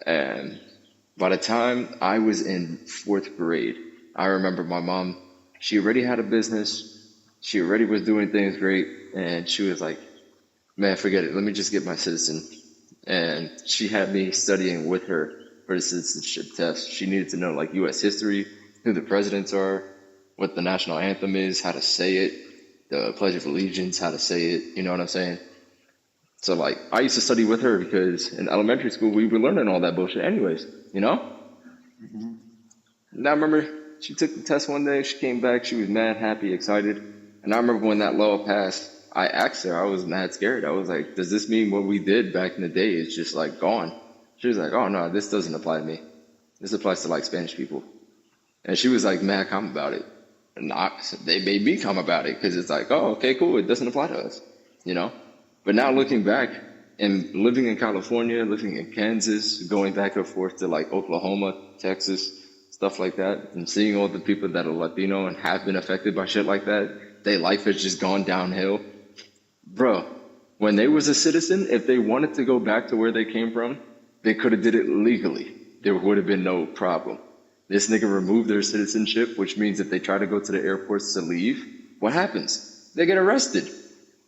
And by the time I was in fourth grade, I remember my mom, she already had a business. She already was doing things great. And she was like, man, forget it. Let me just get my citizen. And she had me studying with her for the citizenship test. She needed to know like U.S. history, who the presidents are, what the national anthem is, how to say it, the Pledge of Allegiance, how to say it. You know what I'm saying? So like, I used to study with her because in elementary school we were learning all that bullshit anyways. You know? Mm-hmm. And I remember she took the test one day. She came back. She was mad, happy, excited. And I remember when that law passed, I asked her. I was mad scared. I was like, "Does this mean what we did back in the day is just like gone?" She was like, "Oh no, this doesn't apply to me. This applies to like Spanish people." And she was like mad calm about it. And they made me calm about it because it's like, "Oh, okay, cool. It doesn't apply to us," you know. But now looking back and living in California, living in Kansas, going back and forth to like Oklahoma, Texas, stuff like that, and seeing all the people that are Latino and have been affected by shit like that, their life has just gone downhill. Bro, when they was a citizen, if they wanted to go back to where they came from, they could have did it legally. There would have been no problem. This nigga removed their citizenship, which means if they try to go to the airports to leave, what happens? They get arrested.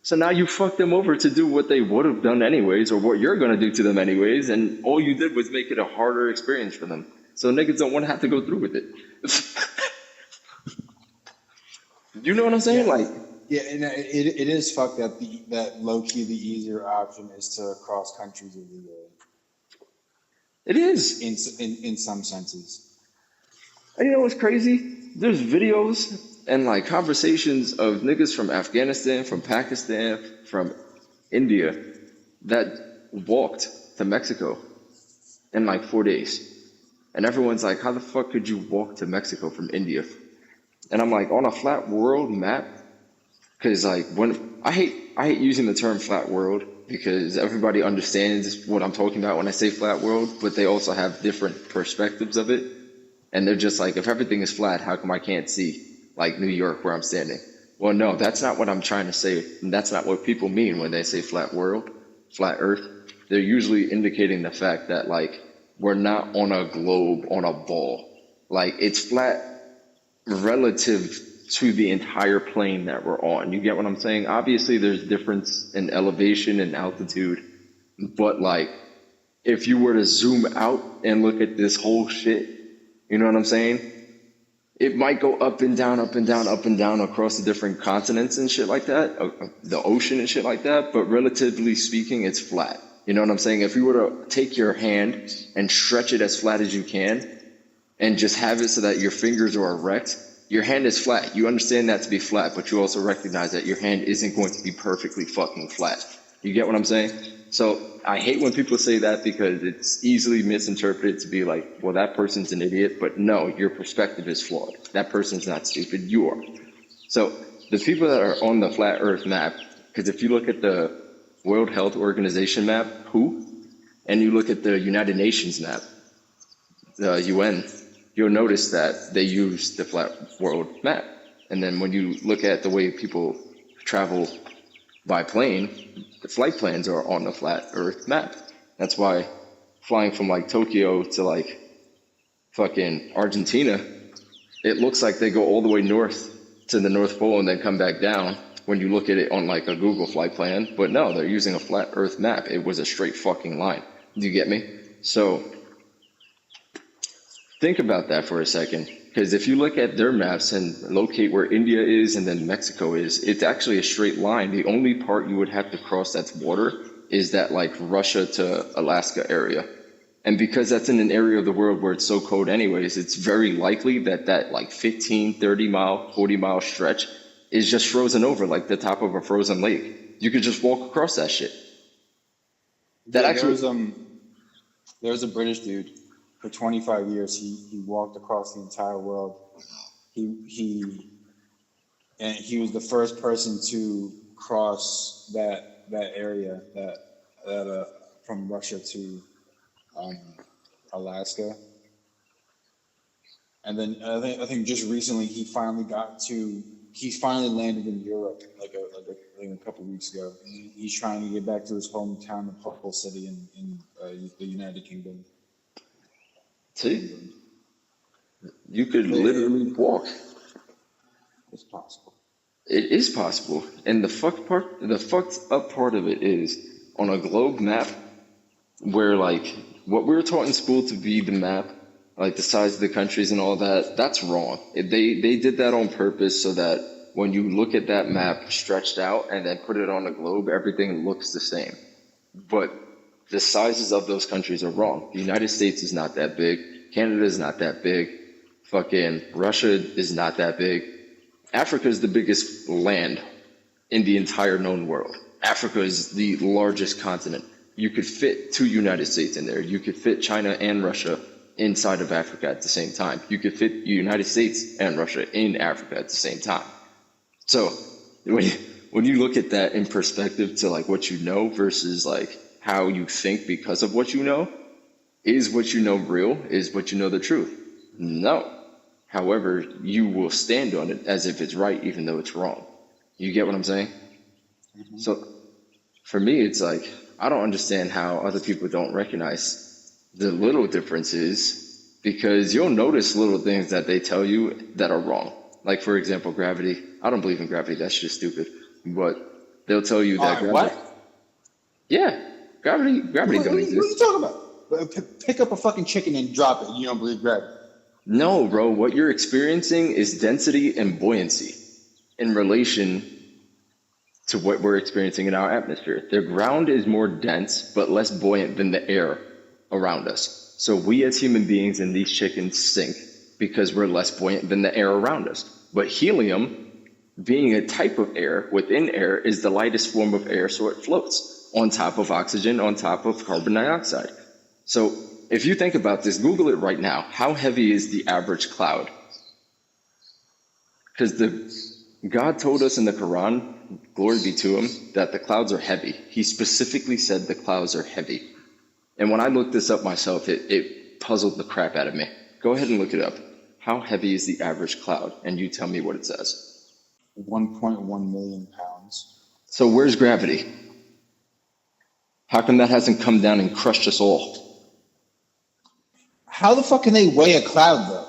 So now you fucked them over to do what they would have done anyways, or what you're gonna do to them anyways, and all you did was make it a harder experience for them. So niggas don't want to have to go through with it. You know what I'm saying? Yeah, Like, yeah, and it is fucked that that low key the easier option is to cross countries illegally it is. in some senses. And you know what's crazy? There's videos and like conversations of niggas from Afghanistan, from Pakistan, from India that walked to Mexico in like 4 days. And everyone's like, how the fuck could you walk to Mexico from India? And I'm like, on a flat world map, because like when I hate using the term flat world because everybody understands what I'm talking about when I say flat world, but they also have different perspectives of it. And they're just like, if everything is flat, how come I can't see like New York where I'm standing? Well, no, that's not what I'm trying to say. And that's not what people mean when they say flat world, flat earth. They're usually indicating the fact that like we're not on a globe, on a ball. Like it's flat relative to the entire plane that we're on. You get what I'm saying? Obviously, there's difference in elevation and altitude, but like if you were to zoom out and look at this whole shit, you know what I'm saying? It might go up and down, up and down, up and down across the different continents and shit like that, the ocean and shit like that, but relatively speaking, it's flat. You know what I'm saying? If you were to take your hand and stretch it as flat as you can and just have it so that your fingers are erect, your hand is flat. You understand that to be flat, but you also recognize that your hand isn't going to be perfectly fucking flat. You get what I'm saying? So I hate when people say that because it's easily misinterpreted to be like, well, that person's an idiot, but no, your perspective is flawed. That person's not stupid, you are. So the people that are on the flat earth map, because if you look at the World Health Organization map, WHO, and you look at the United Nations map, the UN, you'll notice that they use the flat world map. And then when you look at the way people travel by plane, the flight plans are on the flat earth map. That's why flying from like Tokyo to like fucking Argentina, it looks like they go all the way north to the North Pole and then come back down when you look at it on like a Google flight plan. But no, they're using a flat earth map. It was a straight fucking line. Do you get me? So think about that for a second, because if you look at their maps and locate where India is and then Mexico is, it's actually a straight line. The only part you would have to cross that's water is that like Russia to Alaska area. And because that's in an area of the world where it's so cold anyways, it's very likely that that like 15, 30 mile, 40 mile stretch is just frozen over like the top of a frozen lake. You could just walk across that shit. That Yeah, actually, there was a British dude for 25 years. He walked across the entire world. He was the first person to cross that area that from Russia to Alaska. And then I think just recently he finally landed in Europe like a couple weeks ago. He's trying to get back to his hometown of Hull City in the United Kingdom. See, you could It, literally walk. it's possible. It is possible. And the fucked up part of it is on a globe map where like what we were taught in school to be the map, like the size of the countries and all that, that's wrong. They did that on purpose so that when you look at that map stretched out and then put it on a globe, everything looks the same. But the sizes of those countries are wrong. The United States is not that big. Canada is not that big. Fucking Russia is not that big. Africa is the biggest land in the entire known world. Africa is the largest continent. You could fit two United States in there. You could fit China and Russia inside of Africa at the same time. You could fit the United States and Russia in Africa at the same time. So when you look at that in perspective to like what you know versus like how you think because of what you know, is what you know real? Is what you know the truth? No. However, you will stand on it as if it's right, even though it's wrong. You get what I'm saying? Mm-hmm. So for me, it's like, I don't understand how other people don't recognize the little differences, because you'll notice little things that they tell you that are wrong. Like, for example, gravity. I don't believe in gravity. That's just stupid. But they'll tell you that gravity. What? Yeah, gravity What, don't what are exist. you talking about? Pick up a fucking chicken and drop it. You don't believe gravity. No, bro, what you're experiencing is density and buoyancy in relation to what we're experiencing in our atmosphere. The ground is more dense but less buoyant than the air around us. So we as human beings and these chickens sink because we're less buoyant than the air around us. But helium, being a type of air within air, is the lightest form of air, so it floats on top of oxygen, on top of carbon dioxide. So if you think about this, Google it right now. How heavy is the average cloud? Because God told us in the Quran, glory be to him, that the clouds are heavy. He specifically said the clouds are heavy. And when I looked this up myself, it puzzled the crap out of me. Go ahead and look it up. How heavy is the average cloud? And you tell me what it says. 1.1 million pounds. So where's gravity? How come that hasn't come down and crushed us all? How the fuck can they weigh a cloud though?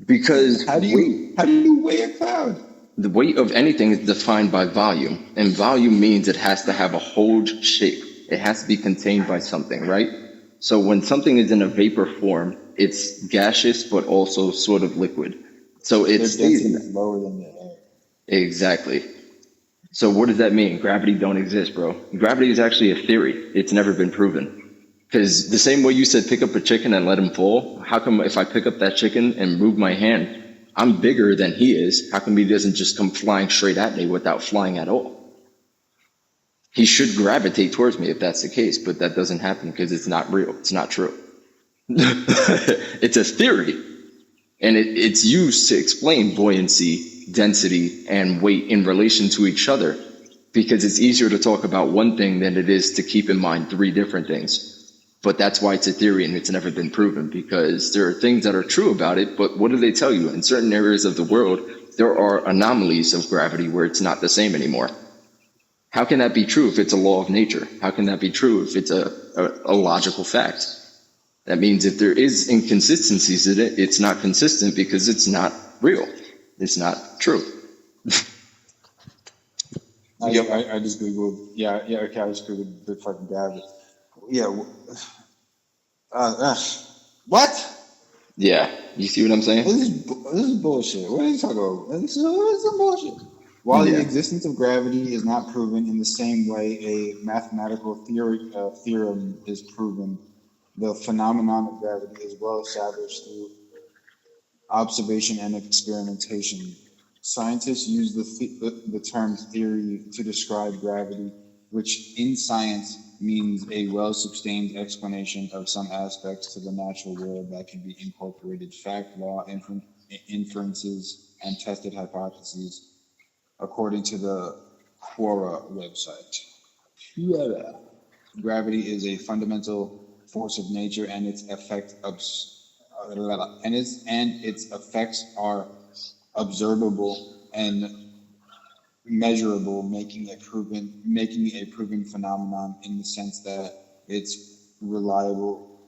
Because How do you weigh a cloud? the weight of anything is defined by volume, and volume means it has to have a whole shape. It has to be contained by something, right? So when something is in a vapor form, it's gaseous but also sort of liquid. So it Their stays in density is lower than the air. Exactly. So what does that mean? Gravity don't exist, bro. Gravity is actually a theory. It's never been proven. Because the same way you said pick up a chicken and let him fall, how come if I pick up that chicken and move my hand, I'm bigger than he is? How come he doesn't just come flying straight at me without flying at all? He should gravitate towards me if that's the case, but that doesn't happen because it's not real. It's not true. It's a theory, and it's used to explain buoyancy, density, and weight in relation to each other, because it's easier to talk about one thing than it is to keep in mind three different things. But that's why it's a theory and it's never been proven, because there are things that are true about it, but what do they tell you? In certain areas of the world, there are anomalies of gravity where it's not the same anymore. How can that be true if it's a law of nature? How can that be true if it's a logical fact? That means if there is inconsistencies in it, it's not consistent because it's not real. It's not true. I just googled. Yeah. Okay, I just googled the fucking gravity. Yeah. What? Yeah, you see what I'm saying? This is bullshit. What are you talking about? This is bullshit. While the existence of gravity is not proven in the same way a mathematical theorem is proven, the phenomenon of gravity is well established through observation and experimentation. Scientists use the term theory to describe gravity, which in science means a well-sustained explanation of some aspects to the natural world that can be incorporated fact, law, inferences, and tested hypotheses, according to the Quora website. Gravity is a fundamental force of nature, and its effects are observable and measurable, making a proven phenomenon in the sense that it's reliable.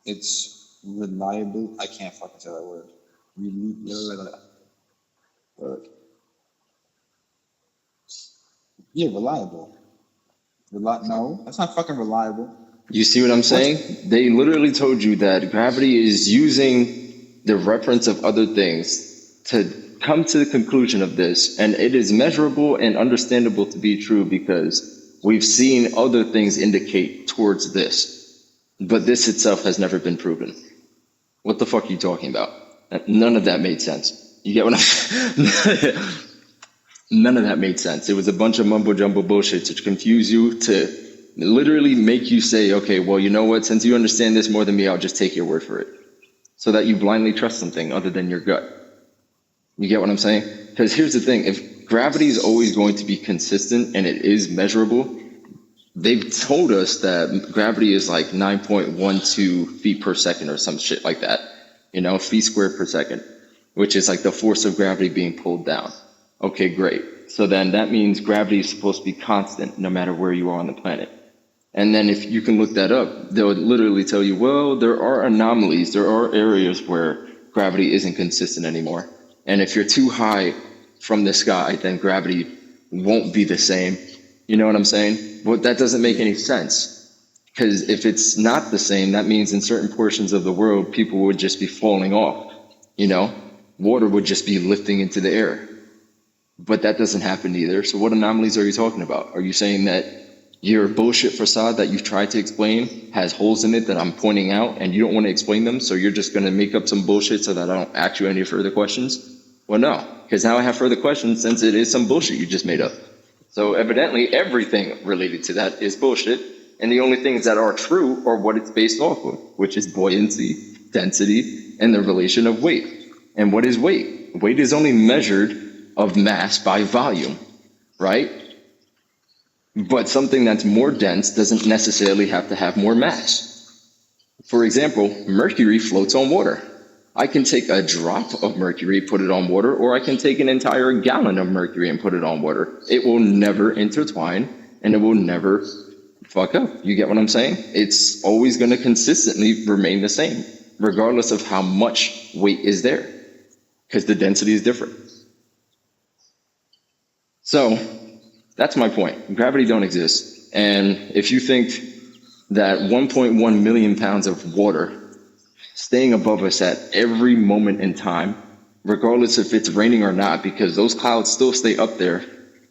It's reliable. I can't fucking say that word. Yeah, reliable. No, that's not fucking reliable. You see what I'm saying? They literally told you that gravity is using the reference of other things to come to the conclusion of this, and it is measurable and understandable to be true because we've seen other things indicate towards this, but this itself has never been proven. What the fuck are you talking about? None of that made sense. You get what I'm None of that made sense. It was a bunch of mumbo jumbo bullshit to confuse you, to literally make you say, okay, well, you know what? Since you understand this more than me, I'll just take your word for it. So that you blindly trust something other than your gut. You get what I'm saying? Because here's the thing. If gravity is always going to be consistent and it is measurable, they've told us that gravity is like 9.12 feet per second or some shit like that. Feet squared per second, which is like the force of gravity being pulled down. Okay, great. So then that means gravity is supposed to be constant no matter where you are on the planet. And then if you can look that up, they'll literally tell you, well, there are anomalies. There are areas where gravity isn't consistent anymore. And if you're too high from the sky, then gravity won't be the same. You know what I'm saying? Well, that doesn't make any sense. Because if it's not the same, that means in certain portions of the world, people would just be falling off. Water would just be lifting into the air. But that doesn't happen either. So what anomalies are you talking about? Are you saying that your bullshit facade that you've tried to explain has holes in it that I'm pointing out and you don't want to explain them, so you're just going to make up some bullshit so that I don't ask you any further questions? Well, no, because now I have further questions since it is some bullshit you just made up. So evidently everything related to that is bullshit, and the only things that are true are what it's based off of, which is buoyancy, density, and the relation of weight. And what is weight? Weight is only measured of mass by volume, right? But something that's more dense doesn't necessarily have to have more mass. For example, mercury floats on water. I can take a drop of mercury, put it on water, or I can take an entire gallon of mercury and put it on water. It will never intertwine, and it will never fuck up. You get what I'm saying? It's always going to consistently remain the same, regardless of how much weight is there, because the density is different. So that's my point. Gravity don't exist. And if you think that 1.1 million pounds of water staying above us at every moment in time, regardless if it's raining or not, because those clouds still stay up there,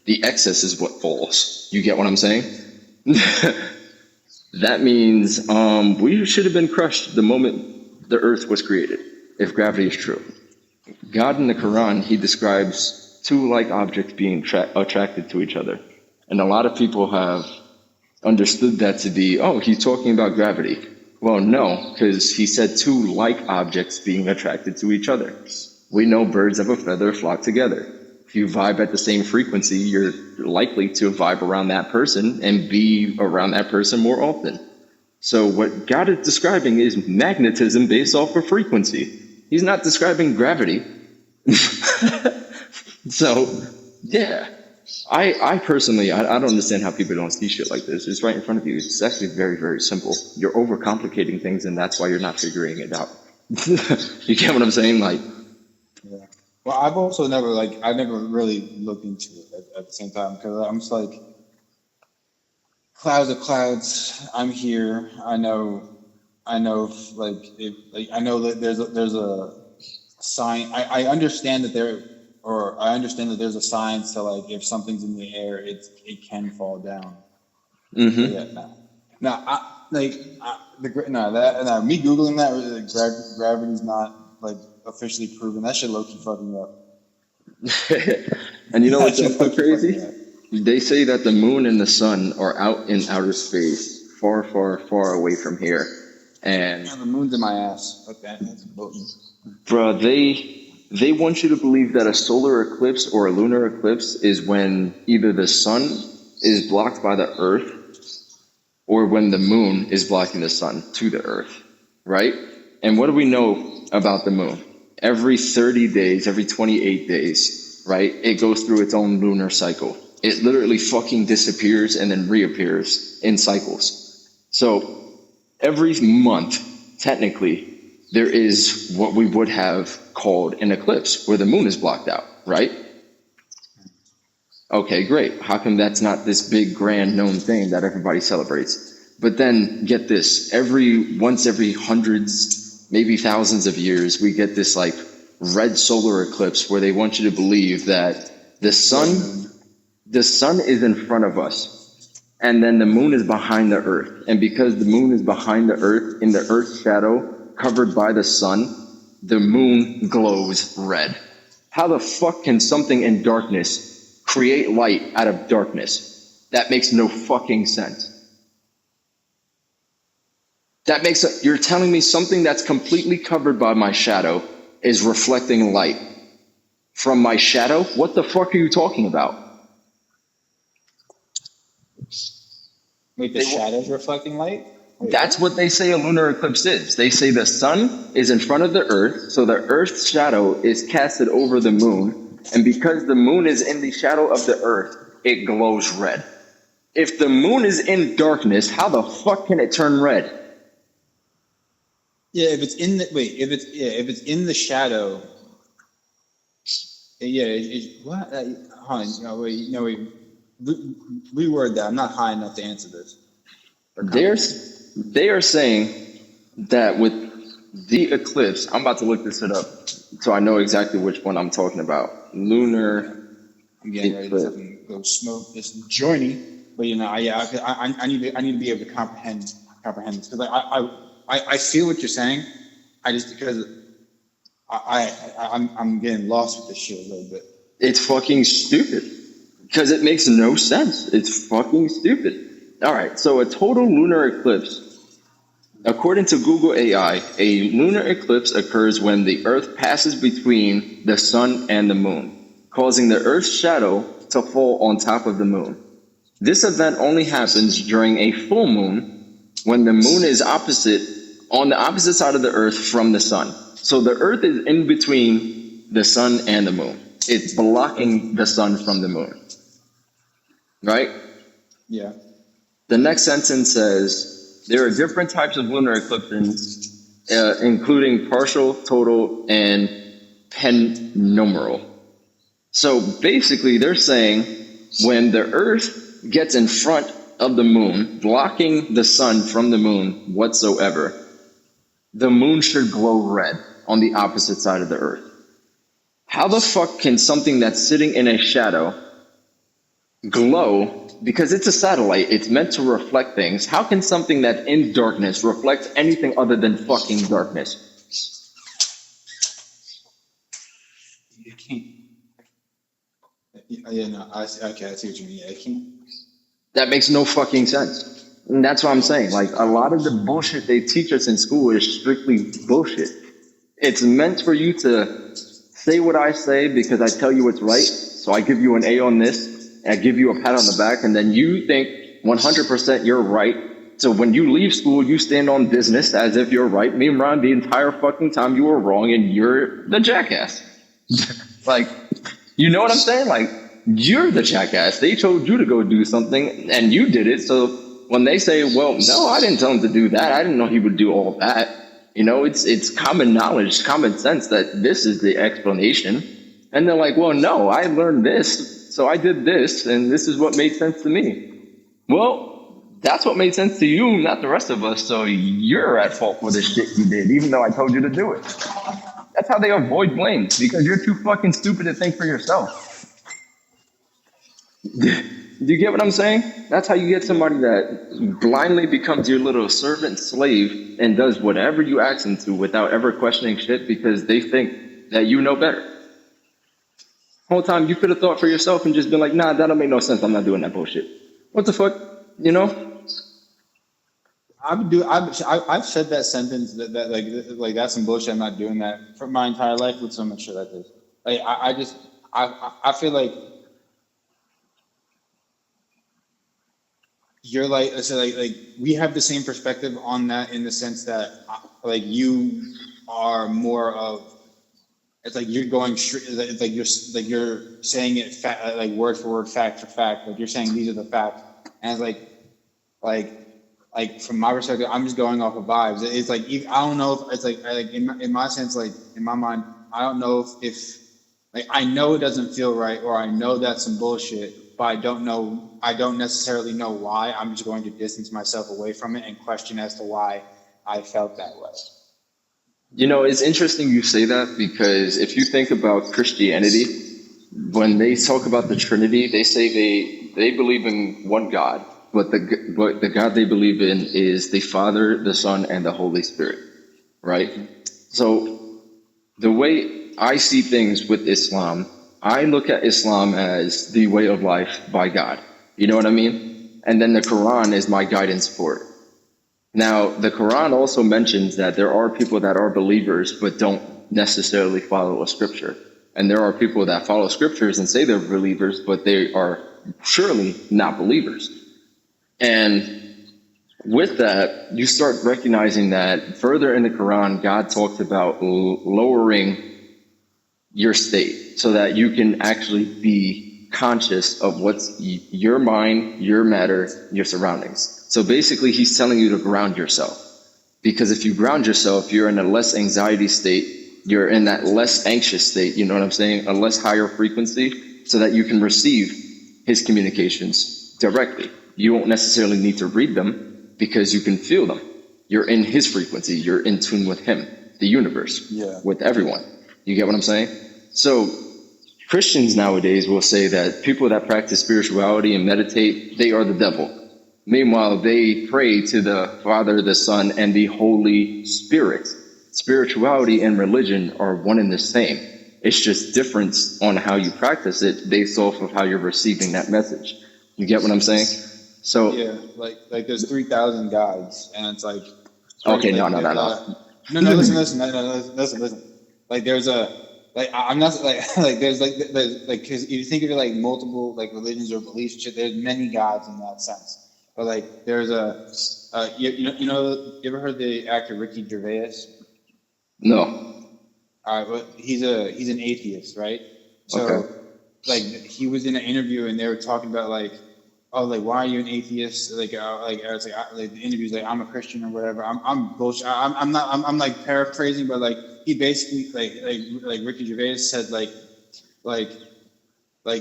the excess is what falls. You get what I'm saying? That means we should have been crushed the moment the earth was created, if gravity is true. God in the Quran, he describes two like objects being attracted to each other. And a lot of people have understood that to be, oh, he's talking about gravity. Well, no, because he said two like objects being attracted to each other. We know birds of a feather flock together. If you vibe at the same frequency, you're likely to vibe around that person and be around that person more often. So what God is describing is magnetism based off of frequency. He's not describing gravity. So, yeah, I personally, I don't understand how people don't see shit like this. It's right in front of you. It's actually very, very simple. You're overcomplicating things, and that's why you're not figuring it out. You get what I'm saying? Like, yeah. Well, I've also I never really looked into it at the same time, because I'm just like, clouds of clouds. I'm here. I know, I know that there's a sign. I understand that I understand that there's a science to, like, if something's in the air, it can fall down. mm-hmm. Me googling that, gravity's not like officially proven. That shit low-key fucking me up. And you know what's so crazy? They say that the moon and the sun are out in outer space, far, far, far away from here. And the moon's in my ass. Okay, that's potent. Bruh, they want you to believe that a solar eclipse or a lunar eclipse is when either the sun is blocked by the earth or when the moon is blocking the sun to the earth, right? And what do we know about the moon? Every 30 days, every 28 days, right, it goes through its own lunar cycle. It literally fucking disappears and then reappears in cycles. So every month, technically, there is what we would have called an eclipse where the moon is blocked out, right? Okay, great. How come that's not this big grand known thing that everybody celebrates? But then get this, once every hundreds, maybe thousands of years, we get this like red solar eclipse where they want you to believe that the sun is in front of us, and then the moon is behind the earth. And because the moon is behind the earth, in the earth's shadow, covered by the sun, the moon glows red. How the fuck can something in darkness create light out of darkness? That makes no fucking sense. You're telling me something that's completely covered by my shadow is reflecting light from my shadow? What the fuck are you talking about? Wait, the shadow's reflecting light? That's what they say a lunar eclipse is. They say the sun is in front of the earth, so the earth's shadow is casted over the moon, and because the moon is in the shadow of the earth, it glows red. If the moon is in darkness, how the fuck can it turn red? Yeah, if it's in the shadow, what? Hold on, reword that. I'm not high enough to answer this. They are saying that with the eclipse, I'm about to look this up so I know exactly which one I'm talking about. Lunar Again, ready to go smoke this journey, but I need to be able to comprehend this because I feel what you're saying. Because I'm getting lost with this shit a little bit. It's fucking stupid because it makes no sense. It's fucking stupid. All right, so a total lunar eclipse, according to Google AI, a lunar eclipse occurs when the Earth passes between the sun and the moon, causing the Earth's shadow to fall on top of the moon. This event only happens during a full moon when the moon is on the opposite side of the Earth from the sun. So the Earth is in between the sun and the moon. It's blocking the sun from the moon. Right? Yeah. The next sentence says, there are different types of lunar eclipses, including partial, total, and penumbral. So basically, they're saying when the Earth gets in front of the moon, blocking the sun from the moon whatsoever, the moon should glow red on the opposite side of the Earth. How the fuck can something that's sitting in a shadow glow? Because it's a satellite, it's meant to reflect things. How can something that's in darkness reflect anything other than fucking darkness? You can't. Yeah, no, I see what you mean. Yeah, I can't. That makes no fucking sense. And that's what I'm saying. Like, a lot of the bullshit they teach us in school is strictly bullshit. It's meant for you to say what I say because I tell you it's right. So I give you an A on this. I give you a pat on the back, and then you think 100% you're right. So when you leave school, you stand on business as if you're right. Meanwhile, the entire fucking time you were wrong, and you're the jackass. Like, you know what I'm saying? Like, you're the jackass. They told you to go do something, and you did it. So when they say, well, no, I didn't tell him to do that. I didn't know he would do all of that. You know, it's common knowledge, common sense that this is the explanation. And they're like, well, no, I learned this. So I did this, and this is what made sense to me. Well, that's what made sense to you, not the rest of us. So you're at fault for the shit you did, even though I told you to do it. That's how they avoid blame, because you're too fucking stupid to think for yourself. Do you get what I'm saying? That's how you get somebody that blindly becomes your little servant slave and does whatever you ask them to without ever questioning shit because they think that you know better. Whole time you could have thought for yourself and just been like, nah, that don't make no sense. I'm not doing that bullshit. What the fuck? You know? I've said that sentence that like that's some bullshit. I'm not doing that for my entire life with so much shit like this. Like I feel like you're like we have the same perspective on that in the sense that like you are more of. It's like you're going straight. It's like you're saying it like word for word, fact for fact. Like you're saying these are the facts, and it's like like from my perspective, I'm just going off of vibes. It's like I don't know if it's like in my sense, like in my mind, I don't know if like I know it doesn't feel right, or I know that's some bullshit, but I don't necessarily know why. I'm just going to distance myself away from it and question as to why I felt that way. You know, it's interesting you say that, because if you think about Christianity, when they talk about the Trinity, they say they believe in one God, but the God they believe in is the Father, the Son, and the Holy Spirit, right? So the way I see things with Islam, I look at Islam as the way of life by God. You know what I mean? And then the Quran is my guidance for it. Now, the Quran also mentions that there are people that are believers but don't necessarily follow a scripture. And there are people that follow scriptures and say they're believers, but they are surely not believers. And with that, you start recognizing that further in the Quran, God talks about lowering your state so that you can actually be conscious of what's your mind, your matter, your surroundings. So basically, he's telling you to ground yourself. Because if you ground yourself, you're in a less anxiety state. You're in that less anxious state, you know what I'm saying? A less higher frequency, so that you can receive his communications directly. You won't necessarily need to read them because you can feel them. You're in his frequency. You're in tune with him, the universe, with everyone. You get what I'm saying? So Christians nowadays will say that people that practice spirituality and meditate, they are the devil. Meanwhile, they pray to the Father, the Son, and the Holy Spirit. Spirituality and religion are one and the same. It's just difference on how you practice it based off of how you're receiving that message. You get what I'm saying? So yeah, like there's 3,000 gods, and it's like okay, like, no. Listen. Like there's I'm not like there's because you think of it like multiple like religions or beliefs and shit. There's many gods in that sense. But like, there's you ever heard the actor Ricky Gervais? No. All right, well, he's an atheist, right? So, okay. Like, he was in an interview and they were talking about like, oh, like, why are you an atheist? Like the interview's like, I'm a Christian or whatever. I'm bullshit. I'm like paraphrasing, but like he basically like Ricky Gervais said like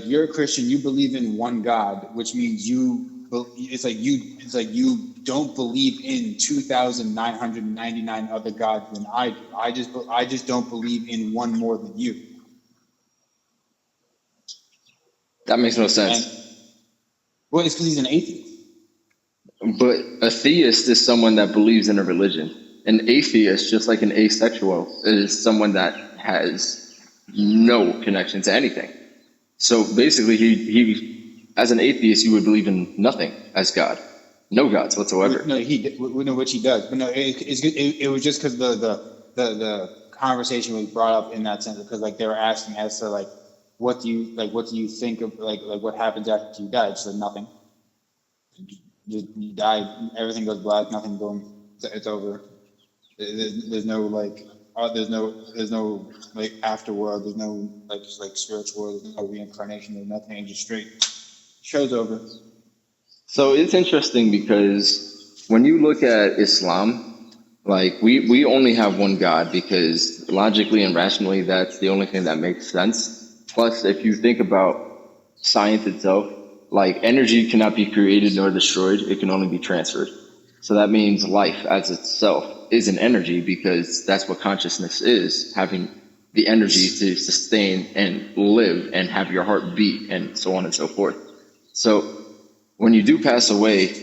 you're a Christian, you believe in one God, which means it's like you don't believe in 2,999 other gods than I do. I just don't believe in one more than you. That makes no sense. Well, it's because he's an atheist. But a theist is someone that believes in a religion. An atheist, just like an asexual, is someone that has no connection to anything. So basically, he as an atheist, you would believe in nothing as God, no gods whatsoever. No, which he does. But no, it was just because the conversation was brought up in that sense, because like they were asking as to like what do you think of like what happens after you die? Just like nothing. You die, everything goes black, nothing, boom, it's over. There's no like. There's no like afterworld. There's no like spiritual world. There's no reincarnation. There's nothing. Just straight. Show's over. So it's interesting because when you look at Islam, like we only have one God because logically and rationally that's the only thing that makes sense. Plus, if you think about science itself, like energy cannot be created nor destroyed. It can only be transferred. So that means life as itself is an energy, because that's what consciousness is, having the energy to sustain and live and have your heart beat and so on and so forth. So when you do pass away,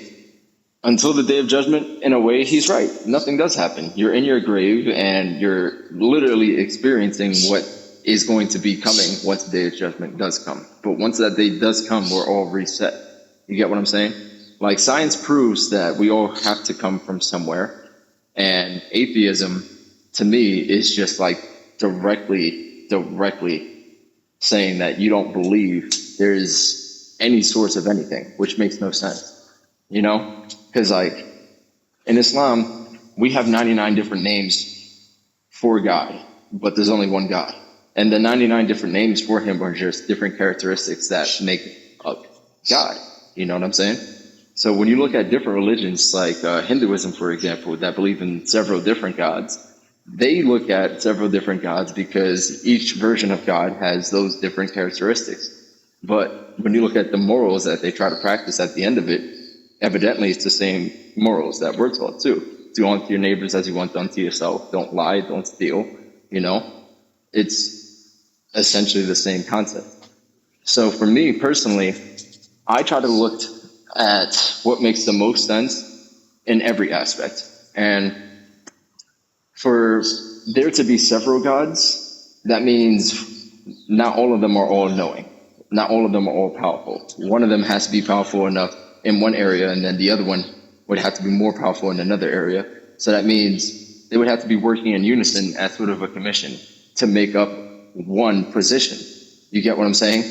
until the day of judgment, in a way, he's right. Nothing does happen. You're in your grave and you're literally experiencing what is going to be coming once the day of judgment does come. But once that day does come, we're all reset. You get what I'm saying? Like, science proves that we all have to come from somewhere. And atheism, to me, is just like directly saying that you don't believe there's any source of anything, which makes no sense, you know? Because like in Islam, we have 99 different names for God, but there's only one God. And the 99 different names for him are just different characteristics that make up God. You know what I'm saying? So when you look at different religions, like Hinduism, for example, that believe in several different gods, they look at several different gods because each version of God has those different characteristics. But when you look at the morals that they try to practice at the end of it, evidently it's the same morals that we're taught too. Do unto your neighbors as you want done to yourself. Don't lie, don't steal, you know? It's essentially the same concept. So for me personally, I try to look at what makes the most sense in every aspect. And for there to be several gods, that means not all of them are all knowing. Not all of them are all powerful. One of them has to be powerful enough in one area, and then the other one would have to be more powerful in another area. So that means they would have to be working in unison as sort of a commission to make up one position. You get what I'm saying?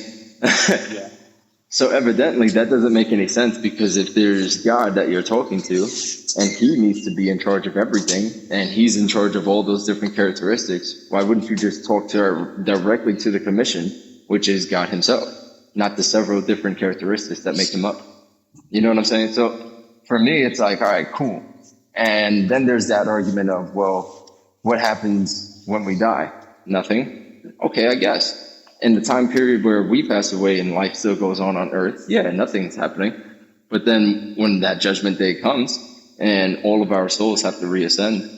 Yeah. So evidently that doesn't make any sense, because if there's God that you're talking to and he needs to be in charge of everything and he's in charge of all those different characteristics, why wouldn't you just talk directly to the commission, which is God himself, not the several different characteristics that make him up? You know what I'm saying? So for me, it's like, all right, cool. And then there's that argument of, well, what happens when we die? Nothing. Okay, I guess. In the time period where we pass away and life still goes on earth, yeah, nothing's happening. But then when that judgment day comes and all of our souls have to reascend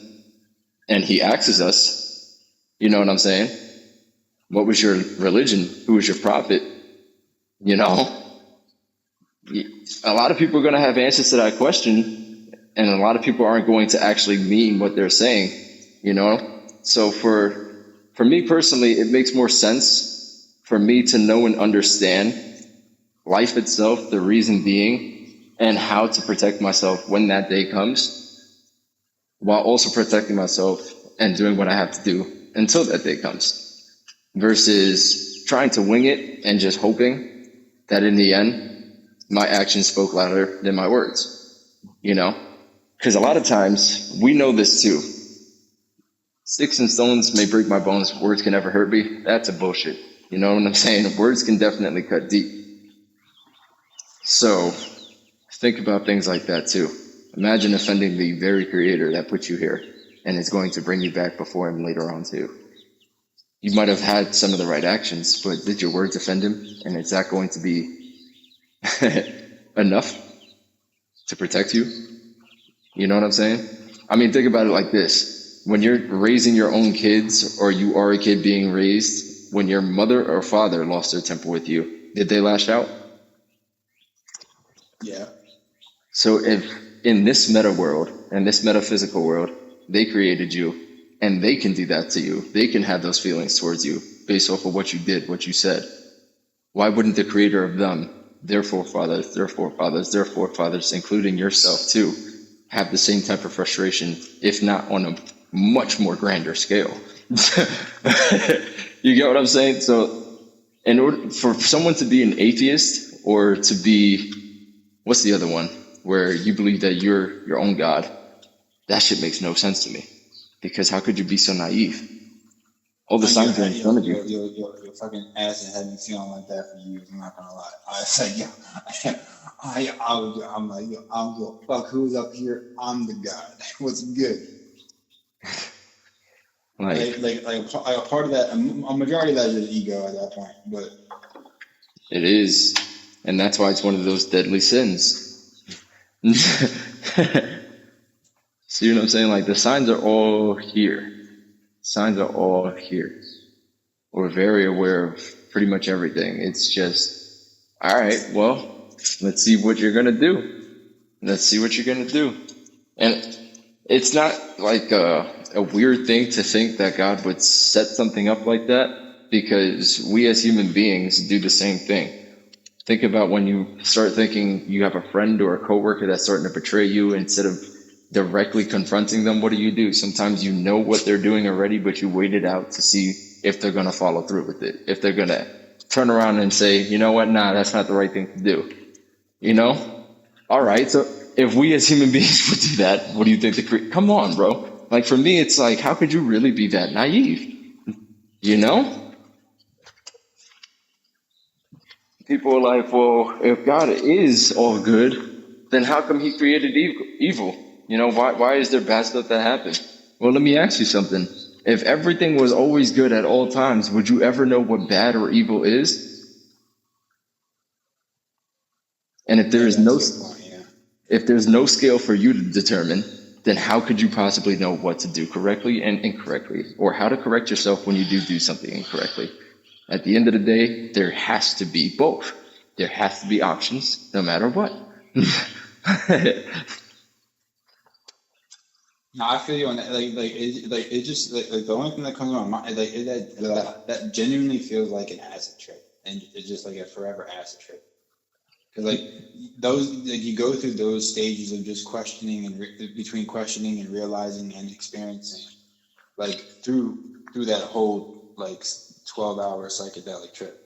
and he asks us, you know what I'm saying? What was your religion? Who was your prophet? You know, a lot of people are going to have answers to that question, and a lot of people aren't going to actually mean what they're saying, you know? So for me personally, it makes more sense for me to know and understand life itself, the reason being, and how to protect myself when that day comes, while also protecting myself and doing what I have to do until that day comes, versus trying to wing it and just hoping that in the end, my actions spoke louder than my words, you know? Because a lot of times, we know this too. Sticks and stones may break my bones, words can never hurt me. That's a bullshit. You know what I'm saying? Words can definitely cut deep. So think about things like that too. Imagine offending the very creator that put you here and is going to bring you back before him later on too. You might have had some of the right actions, but did your words offend him? And is that going to be enough to protect you? You know what I'm saying? I mean, think about it like this. When you're raising your own kids, or you are a kid being raised, when your mother or father lost their temper with you, did they lash out? Yeah. So if in this meta world, and this metaphysical world, they created you, and they can do that to you, they can have those feelings towards you based off of what you did, what you said, why wouldn't the creator of them, their forefathers, including yourself too, have the same type of frustration, if not on a much more grander scale? You get what I'm saying? So in order for someone to be an atheist, or to be, what's the other one, where you believe that you're your own God, that shit makes no sense to me. Because how could you be so naive? All the signs are in front of you. Your fucking acid had me feeling like that for years. I'm not gonna lie. I was like, yeah, I'm like, yo, I'm the fuck. Who's up here? I'm the God. What's good? Like a part of that, a majority of that is ego at that point. But it is, and that's why it's one of those deadly sins. See what I'm saying? Like, the signs are all here. Signs are all here. We're very aware of pretty much everything. It's just, all right, well, let's see what you're going to do. Let's see what you're going to do. And it's not like a weird thing to think that God would set something up like that, because we as human beings do the same thing. Think about when you start thinking you have a friend or a coworker that's starting to betray you. Instead of directly confronting them, what do? Sometimes you know what they're doing already, but you wait it out to see if they're going to follow through with it. If they're going to turn around and say, you know what, nah, that's not the right thing to do. You know? All right, so if we as human beings would do that, what do you think come on, bro. Like, for me, it's like, how could you really be that naive? You know? People are like, well, if God is all good, Then how come he created evil? You know, why is there bad stuff that happens? Well, let me ask you something. If everything was always good at all times, would you ever know what bad or evil is? And if there is no, if there's no scale for you to determine, then how could you possibly know what to do correctly and incorrectly, or how to correct yourself when you do something incorrectly? At the end of the day, there has to be both. There has to be options, no matter what. No, I feel you on that. It just like the only thing that comes to my mind, that genuinely feels like an acid trip, and it's just like a forever acid trip. Because you go through those stages of just questioning and between questioning and realizing and experiencing, like through that whole 12-hour psychedelic trip.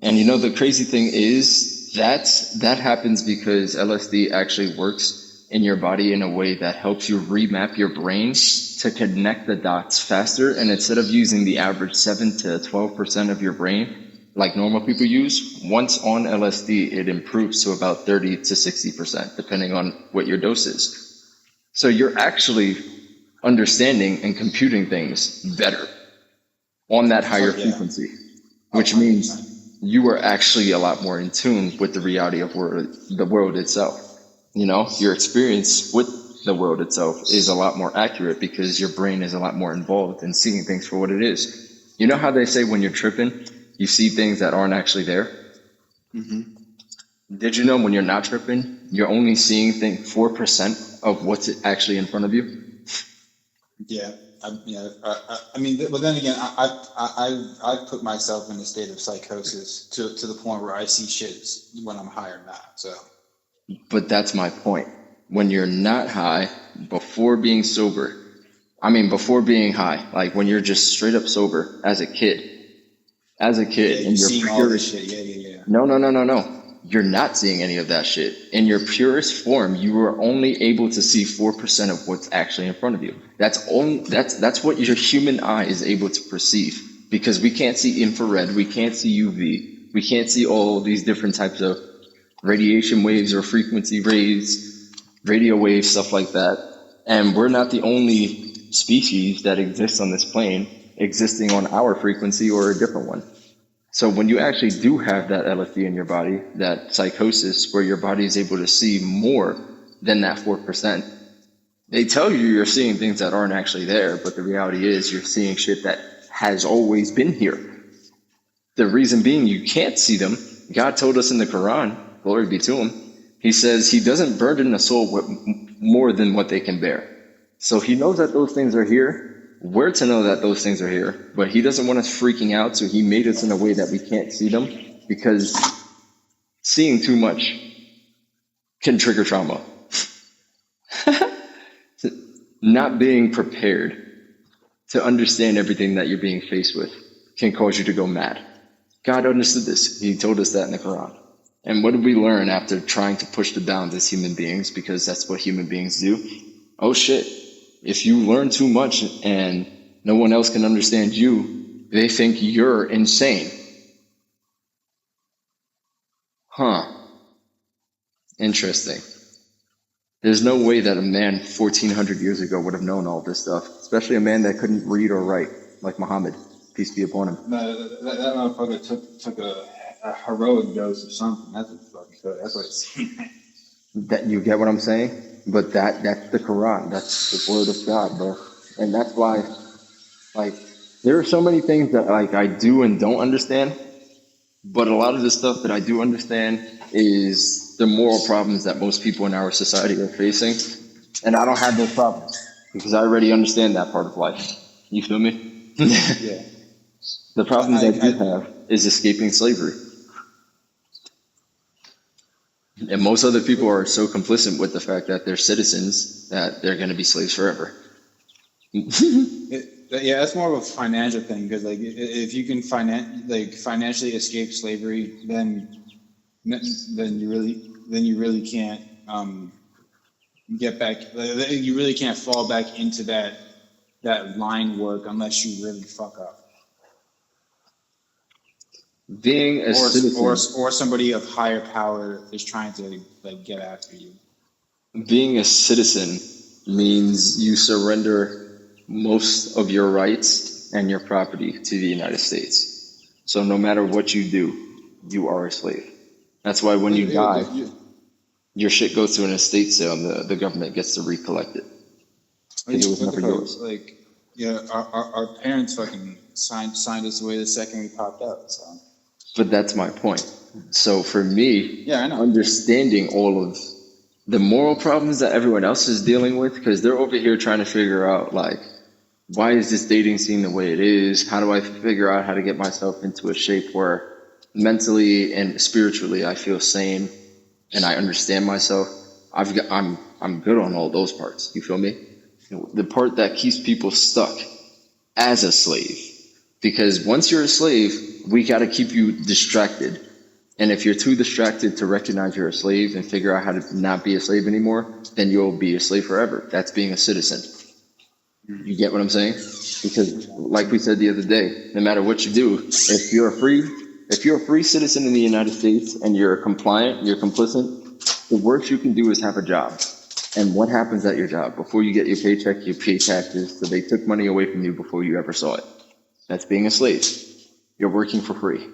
And you know, the crazy thing is that happens because LSD actually works in your body in a way that helps you remap your brain to connect the dots faster. And instead of using the average 7 to 12% of your brain like normal people use, once on LSD, it improves to about 30 to 60%, depending on what your dose is. So you're actually understanding and computing things better on that higher frequency, which means you are actually a lot more in tune with the reality of the world itself. You know, your experience with the world itself is a lot more accurate because your brain is a lot more involved in seeing things for what it is. You know how they say when you're tripping, you see things that aren't actually there? Mm-hmm. Did you know when you're not tripping, you're only seeing 4% of what's actually in front of you? Yeah. I mean, but then again, I've put myself in a state of psychosis to the point where I see shit when I'm high or not. So, but that's my point. When you're not high, before being high, like when you're just straight up sober as a kid, and you're seeing all this shit. Yeah. No. You're not seeing any of that shit. In your purest form, you are only able to see 4% of what's actually in front of you. That's what your human eye is able to perceive, because we can't see infrared, we can't see UV, we can't see all these different types of radiation waves or frequency rays, radio waves, stuff like that. And we're not the only species that exists on this plane existing on our frequency or a different one. So when you actually do have that LSD in your body, that psychosis where your body is able to see more than that 4%, they tell you you're seeing things that aren't actually there, but the reality is you're seeing shit that has always been here. The reason being you can't see them. God told us in the Quran, glory be to him, he says he doesn't burden a soul with more than what they can bear. So he knows that those things are here. We're to know that those things are here, but he doesn't want us freaking out, so he made us in a way that we can't see them, because seeing too much can trigger trauma. Not being prepared to understand everything that you're being faced with can cause you to go mad. God understood this. He told us that in the Quran. And what did we learn after trying to push the bounds as human beings, because that's what human beings do? Oh shit. If you learn too much and no one else can understand you, they think you're insane. Huh. Interesting. There's no way that a man 1,400 years ago would have known all this stuff, especially a man that couldn't read or write, like Muhammad. Peace be upon him. That motherfucker took a heroic dose of something. That's what it's. That, you get what I'm saying? But that's the Quran. That's the word of God, bro. And that's why, like, there are so many things that like I do and don't understand. But a lot of the stuff that I do understand is the moral problems that most people in our society are facing. And I don't have those problems because I already understand that part of life. You feel me? Yeah. The problems I do have is escaping slavery. And most other people are so complicit with the fact that they're citizens that they're going to be slaves forever. Yeah, that's more of a financial thing, because like if you can financially escape slavery, then you really can't get back. You really can't fall back into that line work unless you really fuck up. Being a citizen, or somebody of higher power is trying to like get after you. being a citizen means you surrender most of your rights and your property to the United States. So no matter what you do, you are a slave. That's why when you die, your shit goes to an estate sale and the government gets to recollect it. Because it was never yours. Like, yeah, our parents fucking signed us away the second we popped out. So. But that's my point. So for me, yeah, I know. Understanding all of the moral problems that everyone else is dealing with, because they're over here trying to figure out, like, why is this dating scene the way it is? How do I figure out how to get myself into a shape where mentally and spiritually I feel sane and I understand myself? I'm good on all those parts. You feel me? The part that keeps people stuck as a slave. Because once you're a slave, we got to keep you distracted. And if you're too distracted to recognize you're a slave and figure out how to not be a slave anymore, then you'll be a slave forever. That's being a citizen. You get what I'm saying? Because like we said the other day, no matter what you do, if you're a free citizen in the United States and you're compliant, you're complicit, the worst you can do is have a job. And what happens at your job? Before you get your paycheck, you pay taxes, so they took money away from you before you ever saw it. That's being a slave. You're working for free.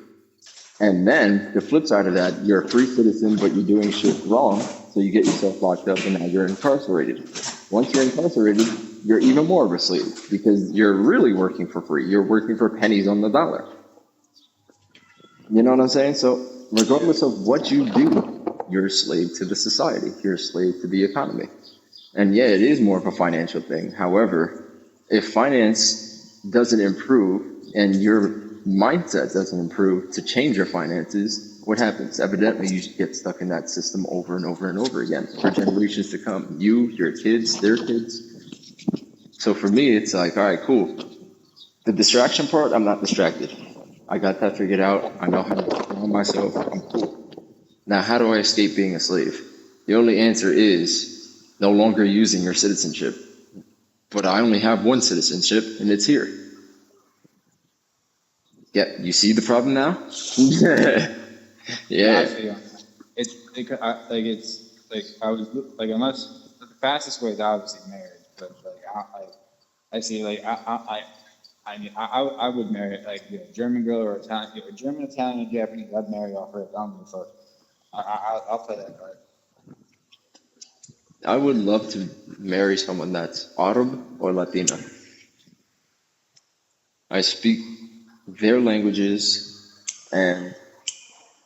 And then the flip side of that, you're a free citizen, but you're doing shit wrong, so you get yourself locked up and now you're incarcerated. Once you're incarcerated, you're even more of a slave because you're really working for free. You're working for pennies on the dollar. You know what I'm saying? So regardless of what you do, you're a slave to the society. You're a slave to the economy. And yeah, it is more of a financial thing. However, if finance doesn't improve and your mindset doesn't improve to change your finances, what happens? Evidently, you get stuck in that system over and over and over again for generations to come. You, your kids, their kids. So for me, it's like, all right, cool. The distraction part, I'm not distracted. I got that figured out. I know how to control myself. I'm cool. Now, how do I escape being a slave? The only answer is no longer using your citizenship. But I only have one citizenship, and it's here. Yeah, you see the problem now? Yeah. Unless the fastest way is obviously marriage, but I would marry like a German girl or Italian, a German, Italian, and Japanese. I'd marry off her. I don't give a fuck. I'll play that card. I would love to marry someone that's Arab or Latina. I speak their languages, and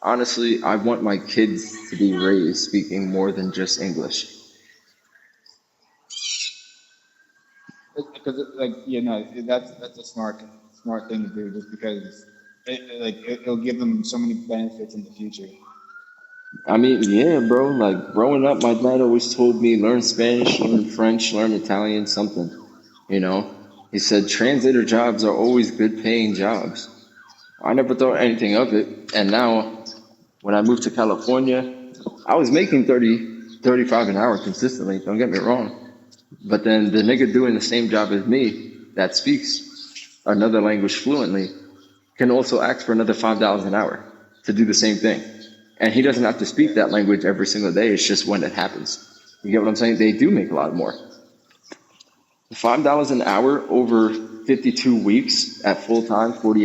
honestly, I want my kids to be raised speaking more than just English. Because that's a smart thing to do, just because it'll give them so many benefits in the future. I mean, yeah, bro. Like growing up, my dad always told me learn Spanish, learn French, learn Italian, something. You know, he said translator jobs are always good paying jobs. I never thought anything of it. And now, when I moved to California, I was making 30, 35 an hour consistently. Don't get me wrong. But then the nigga doing the same job as me that speaks another language fluently can also ask for another $5 an hour to do the same thing. And he doesn't have to speak that language every single day. It's just when it happens. You get what I'm saying? They do make a lot more. $5 an hour over 52 weeks at full time, 40